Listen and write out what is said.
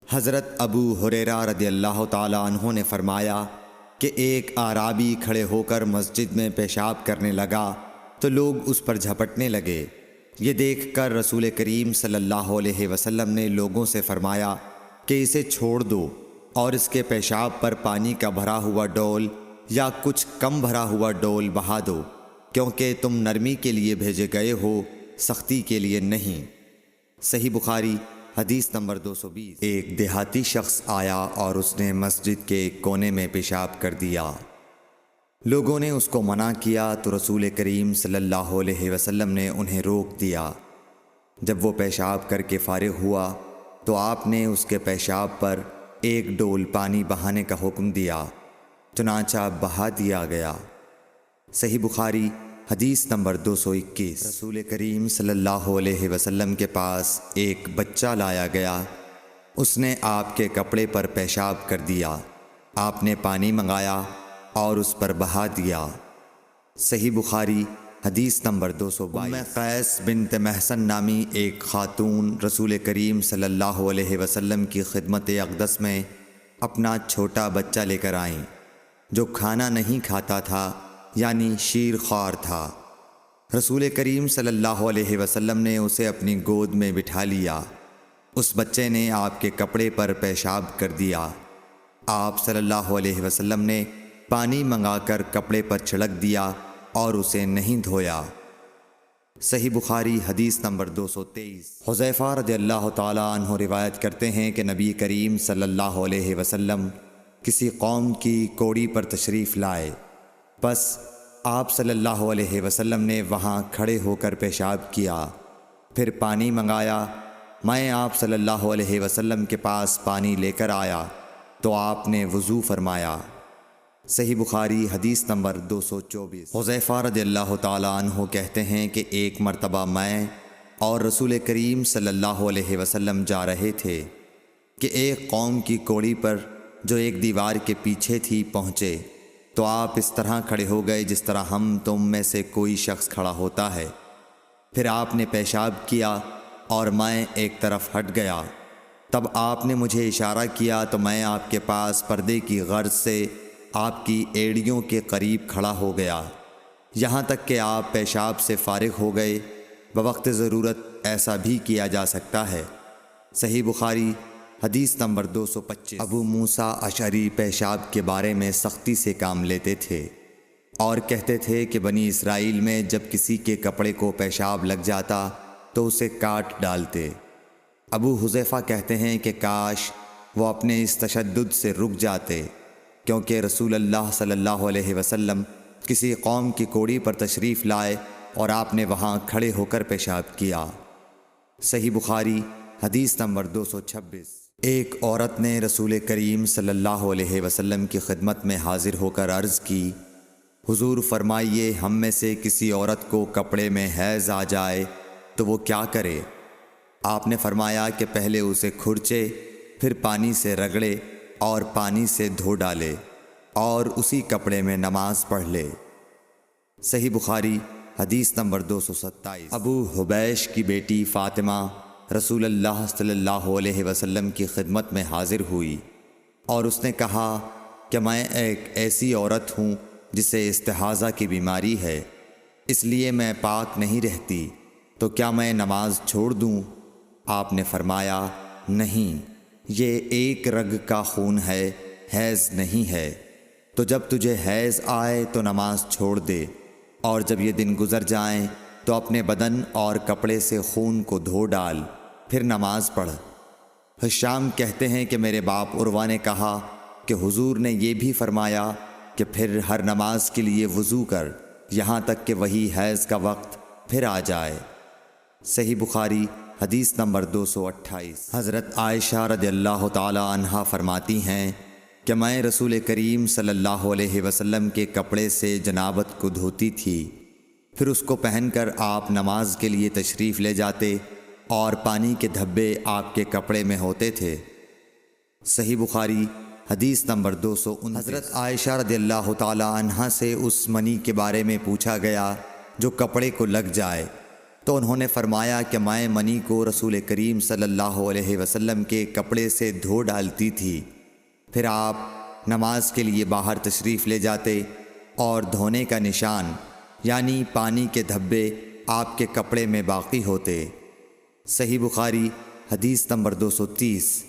حضرت ابو ہریرہ رضی اللہ تعالیٰ عنہ نے فرمایا کہ ایک اعرابی کھڑے ہو کر مسجد میں پیشاب کرنے لگا تو لوگ اس پر جھپٹنے لگے۔ یہ دیکھ کر رسول کریم صلی اللہ علیہ وسلم نے لوگوں سے فرمایا کہ اسے چھوڑ دو اور اس کے پیشاب پر پانی کا بھرا ہوا ڈول یا کچھ کم بھرا ہوا ڈول بہا دو، کیونکہ تم نرمی کے لیے بھیجے گئے ہو، سختی کے لیے نہیں۔ صحیح بخاری حدیث نمبر 220۔ ایک دیہاتی شخص آیا اور اس نے مسجد کے ایک کونے میں پیشاب کر دیا۔ لوگوں نے اس کو منع کیا تو رسول کریم صلی اللہ علیہ وسلم نے انہیں روک دیا۔ جب وہ پیشاب کر کے فارغ ہوا تو آپ نے اس کے پیشاب پر ایک ڈول پانی بہانے کا حکم دیا، چنانچہ بہا دیا گیا۔ صحیح بخاری حدیث نمبر 221۔ رسول کریم صلی اللہ علیہ وسلم کے پاس ایک بچہ لایا گیا، اس نے آپ کے کپڑے پر پیشاب کر دیا۔ آپ نے پانی منگایا اور اس پر بہا دیا۔ صحیح بخاری حدیث نمبر 222۔ ام قیس بنت محصن نامی ایک خاتون رسول کریم صلی اللہ علیہ وسلم کی خدمت اقدس میں اپنا چھوٹا بچہ لے کر آئیں، جو کھانا نہیں کھاتا تھا، یعنی شیر خوار تھا۔ رسول کریم صلی اللہ علیہ وسلم نے اسے اپنی گود میں بٹھا لیا۔ اس بچے نے آپ کے کپڑے پر پیشاب کر دیا۔ آپ صلی اللہ علیہ وسلم نے پانی منگا کر کپڑے پر چھڑک دیا اور اسے نہیں دھویا۔ صحیح بخاری حدیث نمبر 223۔ حذیفہ رضی اللہ تعالیٰ عنہ روایت کرتے ہیں کہ نبی کریم صلی اللہ علیہ وسلم کسی قوم کی کوڑی پر تشریف لائے، پس آپ صلی اللہ علیہ وسلم نے وہاں کھڑے ہو کر پیشاب کیا، پھر پانی منگایا۔ میں آپ صلی اللہ علیہ وسلم کے پاس پانی لے کر آیا تو آپ نے وضو فرمایا۔ صحیح بخاری حدیث نمبر 224۔ حذیفہ رضی اللہ تعالیٰ عنہ کہتے ہیں کہ ایک مرتبہ میں اور رسول کریم صلی اللہ علیہ وسلم جا رہے تھے کہ ایک قوم کی کوڑی پر جو ایک دیوار کے پیچھے تھی پہنچے، تو آپ اس طرح کھڑے ہو گئے جس طرح ہم تم میں سے کوئی شخص کھڑا ہوتا ہے۔ پھر آپ نے پیشاب کیا اور میں ایک طرف ہٹ گیا۔ تب آپ نے مجھے اشارہ کیا تو میں آپ کے پاس پردے کی غرض سے آپ کی ایڑیوں کے قریب کھڑا ہو گیا، یہاں تک کہ آپ پیشاب سے فارغ ہو گئے۔ بوقت ضرورت ایسا بھی کیا جا سکتا ہے۔ صحیح بخاری حدیث نمبر 225۔ ابو موسیٰ اشعری پیشاب کے بارے میں سختی سے کام لیتے تھے اور کہتے تھے کہ بنی اسرائیل میں جب کسی کے کپڑے کو پیشاب لگ جاتا تو اسے کاٹ ڈالتے۔ ابو حذیفہ کہتے ہیں کہ کاش وہ اپنے اس تشدد سے رک جاتے، کیونکہ رسول اللہ صلی اللہ علیہ وسلم کسی قوم کی کوڑی پر تشریف لائے اور آپ نے وہاں کھڑے ہو کر پیشاب کیا۔ صحیح بخاری حدیث نمبر 226۔ ایک عورت نے رسول کریم صلی اللہ علیہ وسلم کی خدمت میں حاضر ہو کر عرض کی، حضور فرمائیے ہم میں سے کسی عورت کو کپڑے میں حیض آ جائے تو وہ کیا کرے؟ آپ نے فرمایا کہ پہلے اسے کھرچے، پھر پانی سے رگڑے اور پانی سے دھو ڈالے اور اسی کپڑے میں نماز پڑھ لے۔ صحیح بخاری حدیث نمبر 227۔ ابو حبیش کی بیٹی فاطمہ رسول اللہ صلی اللہ علیہ وسلم کی خدمت میں حاضر ہوئی اور اس نے کہا کہ میں ایک ایسی عورت ہوں جسے استحاضہ کی بیماری ہے، اس لیے میں پاک نہیں رہتی، تو کیا میں نماز چھوڑ دوں؟ آپ نے فرمایا نہیں، یہ ایک رگ کا خون ہے، حیض نہیں ہے، تو جب تجھے حیض آئے تو نماز چھوڑ دے، اور جب یہ دن گزر جائیں تو اپنے بدن اور کپڑے سے خون کو دھو ڈال، پھر نماز پڑھ۔ ہشام کہتے ہیں کہ میرے باپ عروہ نے کہا کہ حضور نے یہ بھی فرمایا کہ پھر ہر نماز کے لیے وضو کر، یہاں تک کہ وہی حیض کا وقت پھر آ جائے۔ صحیح بخاری حدیث نمبر 228۔ حضرت عائشہ رضی اللہ تعالی عنہا فرماتی ہیں کہ میں رسول کریم صلی اللہ علیہ وسلم کے کپڑے سے جنابت کو دھوتی تھی، پھر اس کو پہن کر آپ نماز کے لیے تشریف لے جاتے اور پانی کے دھبے آپ کے کپڑے میں ہوتے تھے۔ صحیح بخاری حدیث نمبر 229۔ حضرت عائشہ رضی اللہ تعالی عنہا سے اس منی کے بارے میں پوچھا گیا جو کپڑے کو لگ جائے، تو انہوں نے فرمایا کہ میں منی کو رسول کریم صلی اللہ علیہ وسلم کے کپڑے سے دھو ڈالتی تھی، پھر آپ نماز کے لیے باہر تشریف لے جاتے اور دھونے کا نشان یعنی پانی کے دھبے آپ کے کپڑے میں باقی ہوتے۔ صحیح بخاری حدیث نمبر 230۔